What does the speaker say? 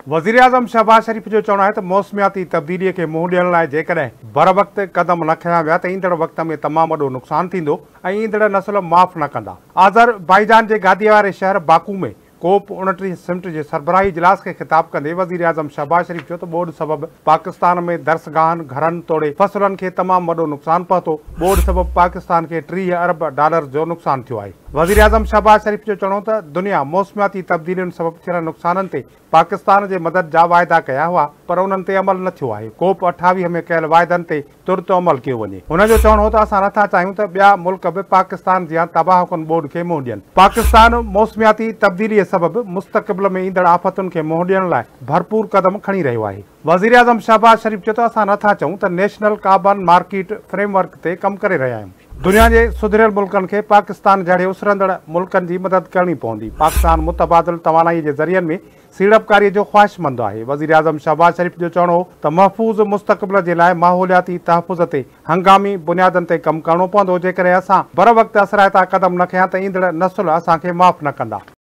वज़ीर आज़म शहबाज शरीफ़ जो चवणु आहे त मौसमियाती तब्दीलीअ खे मुंहुं ॾियण लाइ जेकॾहिं बर वक़्तु क़दम न खयां विया त ईंदड़ वक़्त में तमामु वॾो नुक़सानु थींदो ऐं ईंदड़ नस्ल माफ़ न कंदा। आज़रबाईजान जे गादीअ वारे शहर बाकू में COP29 समिट जे सरबराही इजलास खे ख़िताब कंदे वज़ीर आज़म शहबाज शरीफ़ चयो त ॿोॾि सबबि पाकिस्तान में दरसगाहनि, घरनि तोड़े फसलनि खे तमामु वॾो नुक़सानु पहुतो। ॿोॾि सबबि पाकिस्तान खे $30 अरब जो नुक़सानु थियो आहे। वज़ीर आज़म शहबाज शरीफ़ जो चवणो त दुनिया मौसमियाती तब्दीलियुनि सबबि थियल नुक़साननि ते पाकिस्तान जे मदद जा वाइदा कया हुआ, पर उन्हनि ते अमल न थियो आहे। COP28 में कयल वाइदनि ते तुर्त अमल कयो वञे। हुन जो चवणो हो त असां नथा चाहियूं त ॿिया मुल्क बि पाकिस्तान जियां तबाहकुन ॿोॾि खे मुंहुं ॾियनि। पाकिस्तान मौसमियाती तब्दीलीअ सबबि मुस्तक़बिल में ईंदड़ आफ़तुनि खे मुंहुं ॾियण लाइ भरपूर क़दम खणी रहियो आहे। वज़ीर आज़म शहबाज शरीफ़ चयो त असां नथा चऊं त नेशनल कार्बन मार्केट फ्रेमवर्क ते कमु करे रहिया आहियूं। दुनिया जे सुधरियल मुल्कनि खे पाकिस्तान जहिड़े उसरंदड़ मुल्कनि जी मदद करणी पवंदी। पाकिस्तान मुतबादिल तवानाई जे ज़रियनि में सीड़पकारीअ जो ख़्वाहिशमंद आहे। वज़ीर आज़म शहबाज शरीफ़ जो चवणो हो त महफ़ूज़ मुस्तक़बिल जे लाइ माहौलियाती तहफ़ुज़ ते हंगामी बुनियादनि ते कमु करणो पवंदो। जेकॾहिं असां बर वक़्तु असराइता क़दम न खयां त ईंदड़ नस्ल असांखे माफ़ न कंदा।